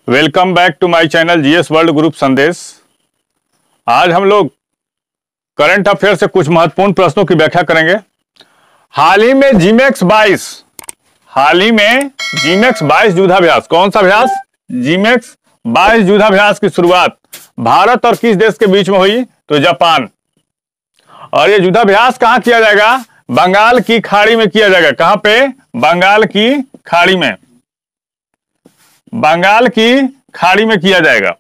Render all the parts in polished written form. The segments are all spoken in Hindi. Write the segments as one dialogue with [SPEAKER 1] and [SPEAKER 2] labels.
[SPEAKER 1] Welcome back to my channel GS world group संदेश। आज हम लोग करंट अफेयर से कुछ महत्वपूर्ण प्रश्नों की व्याख्या करेंगे। हाल ही में जीमैक्स 22 युद्धाभ्यास, कौन सा अभ्यास? जीमैक्स 22 युद्धाभ्यास की शुरुआत भारत और किस देश के बीच में हुई? तो जापान। और ये युद्धाभ्यास कहां किया जाएगा? बंगाल की खाड़ी में किया जाएगा। कहां पे? बंगाल की खाड़ी में। बंगाल की खाड़ी में किया जाएगा।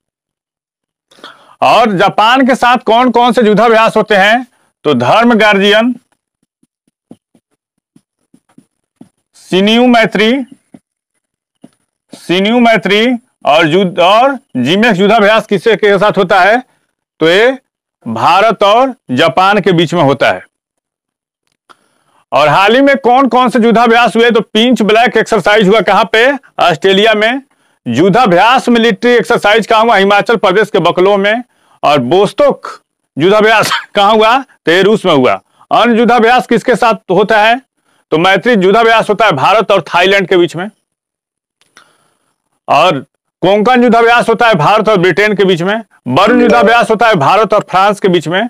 [SPEAKER 1] और जापान के साथ कौन कौन से युद्धाभ्यास होते हैं? तो धर्म गार्जियन, सिन्यू मैत्री और जीमैक्स युद्धाभ्यास किसके के साथ होता है? तो ये भारत और जापान के बीच में होता है। और हाल ही में कौन कौन से युद्धाभ्यास हुए? तो पिंच ब्लैक एक्सरसाइज हुआ। कहां पे? ऑस्ट्रेलिया में। युद्धाभ्यास मिलिट्री एक्सरसाइज कहां हुआ? हिमाचल प्रदेश के बकलो में। और बोस्तोक युद्धाभ्यास कहां हुआ? तो रूस में हुआ। अन्य युद्धाभ्यास किसके साथ होता है? तो मैत्री युद्धाभ्यास होता है भारत और थाईलैंड के बीच में। और कोंकण युद्धाभ्यास होता है भारत और ब्रिटेन के बीच में। बर्न युद्धाभ्यास होता है भारत और फ्रांस के बीच में।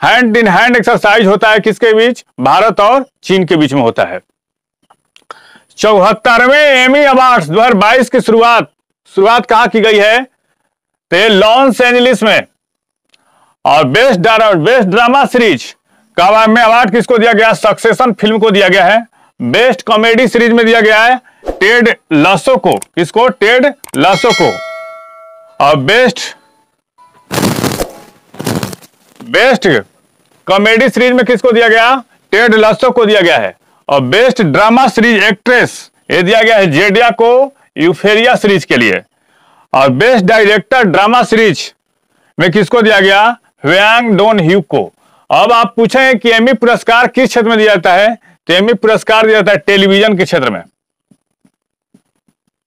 [SPEAKER 1] हैंड इन हैंड एक्सरसाइज होता है किसके बीच? भारत और चीन के बीच में होता है। 74वें एमी अवार्ड्स 2022 की शुरुआत कहां की गई है? तो लॉस एंजलिस में। और बेस्ट ड्रामा सीरीज का में अवार्ड किसको दिया गया? सक्सेशन फिल्म को दिया गया है। बेस्ट कॉमेडी सीरीज में दिया गया है टेड लासो को। किसको? टेड लासो को। और बेस्ट कॉमेडी सीरीज में किसको दिया गया? टेड लासो को दिया गया है। और बेस्ट ड्रामा सीरीज एक्ट्रेस ये दिया गया है जेडिया को यूफेरिया सीरीज के लिए। और बेस्ट डायरेक्टर ड्रामा सीरीज में किसको दिया गया? ह्वांग डोन ह्यू को। अब आप पूछें कि एमी पुरस्कार किस क्षेत्र में दिया जाता है? तो एमी पुरस्कार दिया जाता है टेलीविजन के क्षेत्र में।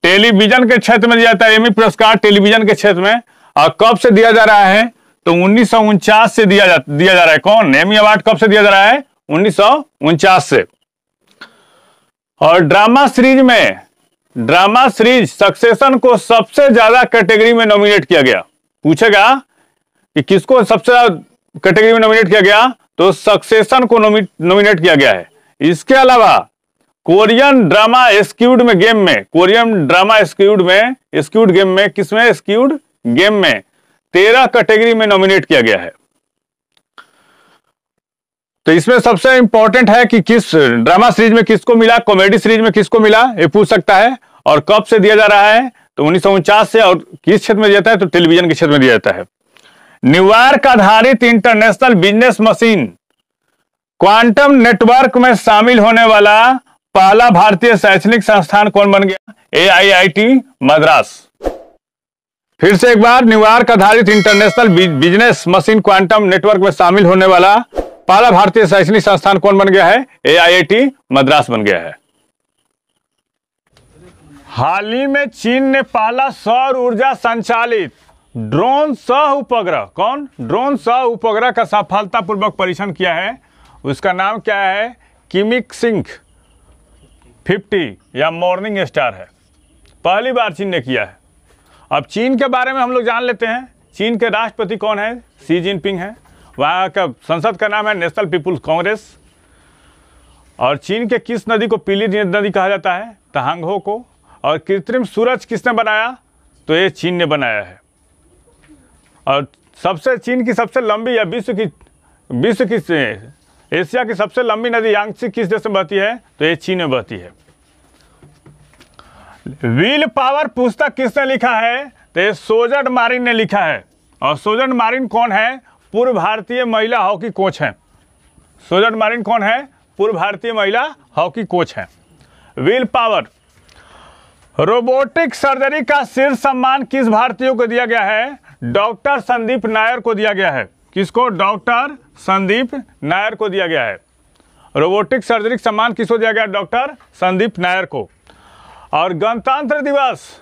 [SPEAKER 1] टेलीविजन के क्षेत्र में दिया जाता है एमी पुरस्कार, टेलीविजन के क्षेत्र में। और कब से दिया जा रहा है? तो 1949 से दिया जा रहा है। कौन? एमी अवार्ड कब से दिया जा रहा है? 1949 से। और ड्रामा सीरीज सक्सेशन को सबसे ज्यादा कैटेगरी में नॉमिनेट किया गया। पूछेगा कि किसको सबसे ज्यादा कैटेगरी में नॉमिनेट किया गया? तो सक्सेशन को नॉमिनेट किया गया है। इसके अलावा कोरियन ड्रामा स्क्विड गेम में 13 कैटेगरी में नॉमिनेट किया गया है। तो इसमें सबसे इंपॉर्टेंट है कि किस ड्रामा सीरीज में किसको मिला, कॉमेडी सीरीज में किसको मिला, ये पूछ सकता है। और कब से दिया जा रहा है? तो 1949 से। और किस क्षेत्र में दिया जाता है? तो टेलीविजन के क्षेत्र में दिया जाता है। न्यूयॉर्क आधारित international business machine quantum network में शामिल होने वाला पहला भारतीय शैक्षणिक संस्थान कौन बन गया? AIIT मद्रास। फिर से एक बार, न्यूयॉर्क आधारित international business machine quantum network में शामिल होने वाला पहला भारतीय शैक्षणिक संस्थान कौन बन गया है? AIIT मद्रास बन गया है। हाल ही में चीन ने पहला सौर ऊर्जा संचालित ड्रोन सह उपग्रह का सफलतापूर्वक परीक्षण किया है। उसका नाम क्या है? किमिक सिंह 50 या मॉर्निंग स्टार है। पहली बार चीन ने किया है। अब चीन के बारे में हम लोग जान लेते हैं। चीन के राष्ट्रपति कौन है? शी जिनपिंग है। वहाँ का संसद का नाम है नेशनल पीपुल्स कांग्रेस। और चीन के किस नदी को पीली नदी कहा जाता है? तहांगहो को। और कृत्रिम सूरज किसने बनाया? तो ये चीन ने बनाया है। और चीन की सबसे लंबी या एशिया की सबसे लंबी नदी यांगत्से किस देश में बहती है? तो ये चीन में बहती है। विल पावर पुस्तक किसने लिखा है? तो ये सोजर्न मारिन ने लिखा है। और सोजर्न मारिन कौन है? पूर्व भारतीय महिला हॉकी कोच हैं। सोजर्न मारिन कौन है? पूर्व भारतीय महिला हॉकी कोच हैं। Will power. रोबोटिक सर्जरी का शीर्ष सम्मान किस भारतीय को दिया गया है? डॉक्टर संदीप नायर को दिया गया है। किसको? डॉक्टर संदीप नायर को दिया गया है। रोबोटिक सर्जरी सम्मान किसको दिया गया? डॉक्टर संदीप नायर को। और गणतंत्र दिवस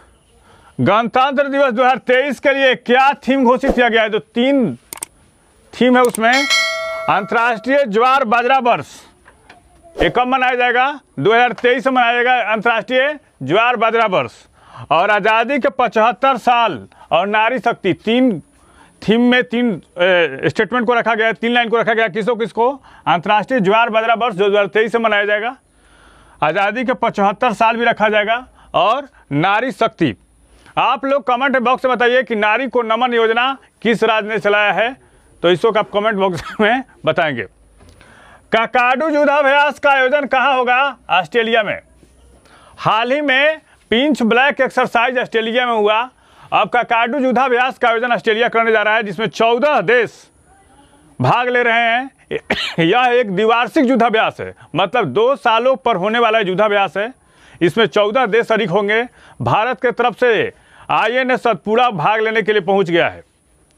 [SPEAKER 1] 2023 के लिए क्या थीम घोषित किया गया है? तो 3 थीम है उसमें। अंतर्राष्ट्रीय ज्वार बाजरा वर्ष ये कब मनाया जाएगा? 2023 में मनाया जाएगा अंतर्राष्ट्रीय ज्वार बाजरा वर्ष। और आज़ादी के 75 साल और नारी शक्ति, तीन थीम में 3 स्टेटमेंट को रखा गया है, 3 लाइन को रखा गया। किसको अंतर्राष्ट्रीय ज्वार बाजरा वर्ष 2023 से मनाया जाएगा, आज़ादी के 75 साल भी रखा जाएगा, और नारी शक्ति। आप लोग कमेंट बॉक्स में बताइए कि नारी को नमन योजना किस राज्य ने चलाया है, तो इसको आप कमेंट बॉक्स में बताएंगे। काकाडू युद्धाभ्यास का आयोजन कहाँ होगा? ऑस्ट्रेलिया में। हाल ही में पिंच ब्लैक एक्सरसाइज ऑस्ट्रेलिया में हुआ। अब काकाडू युद्धाभ्यास का आयोजन ऑस्ट्रेलिया करने जा रहा है, जिसमें 14 देश भाग ले रहे हैं। यह एक द्विवार्षिक युद्धाभ्यास है, मतलब 2 सालों पर होने वाला युद्धाभ्यास है। इसमें 14 देश शरीक होंगे। भारत के तरफ से INS सतपुड़ा भाग लेने के लिए पहुंच गया है।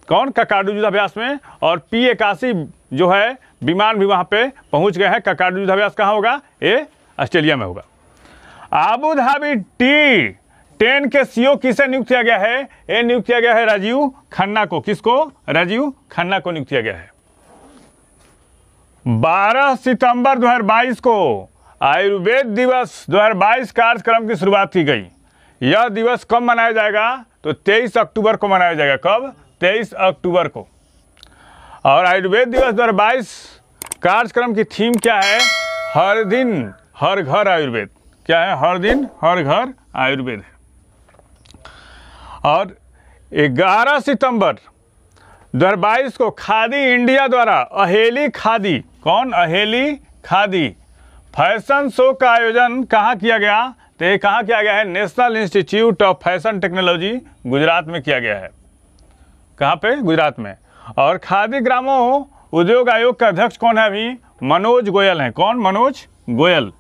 [SPEAKER 1] कौन? काकाडू युद्धाभ्यास में। और P-81 जो है विमान भी वहां पे पहुंच गए हैं। काकाडू युद्धाभ्यास कहाँ होगा? ये ऑस्ट्रेलिया में होगा। आबू धाबी T10 के CEO किसे नियुक्त किया गया है? ये नियुक्त किया गया है राजीव खन्ना को। किसको? राजीव खन्ना को नियुक्त किया गया है। 12 सितंबर 2022 को आयुर्वेद दिवस 2022 कार्यक्रम की शुरुआत की गई। यह दिवस कब मनाया जाएगा? तो 23 अक्टूबर को मनाया जाएगा। कब? 23 अक्टूबर को। और आयुर्वेद दिवस 2022 कार्यक्रम की थीम क्या है? हर दिन हर घर आयुर्वेद। क्या है? हर दिन हर घर आयुर्वेद है। और 11 सितंबर 2022 को खादी इंडिया द्वारा अहेली खादी, कौन? अहेली खादी फैशन शो का आयोजन कहाँ किया गया? तो ये कहाँ किया गया है? National institute of fashion technology Gujarat में किया गया है। कहाँ पे? गुजरात में। और खादी ग्रामो उद्योग आयोग का अध्यक्ष कौन है? अभी मनोज गोयल हैं। कौन? मनोज गोयल।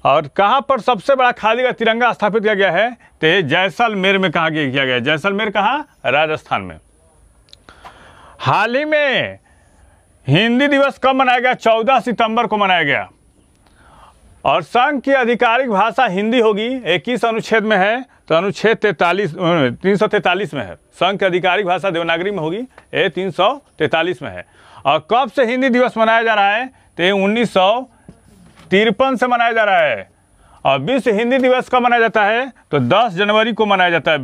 [SPEAKER 1] और कहाँ पर सबसे बड़ा खादी का तिरंगा स्थापित किया गया है? तो ये जैसलमेर में कहाँ किया गया है? जैसलमेर कहाँ? राजस्थान में। हाल ही में हिंदी दिवस कब मनाया गया? 14 सितंबर को मनाया गया। और संघ की आधिकारिक भाषा हिंदी होगी। 21 अनुच्छेद में है, तो अनुच्छेद 343 में है। संघ की आधिकारिक भाषा देवनागरी में होगी, ये 343 में है। और कब से हिंदी दिवस मनाया जा रहा है? तो ये 1953 से मनाया जा रहा है। और विश्व हिंदी दिवस कब मनाया जाता है? तो 10 जनवरी को मनाया जाता है।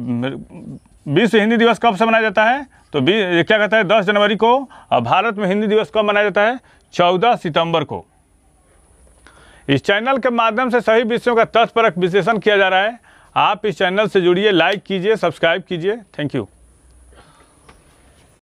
[SPEAKER 1] विश्व हिंदी दिवस कब से मनाया जाता है? तो क्या कहता है? 10 जनवरी को। और भारत में हिंदी दिवस कब मनाया जाता है? 14 सितंबर को। इस चैनल के माध्यम से सभी विषयों का तथ्यपरक विश्लेषण किया जा रहा है। आप इस चैनल से जुड़िए, लाइक कीजिए, सब्सक्राइब कीजिए। Thank you.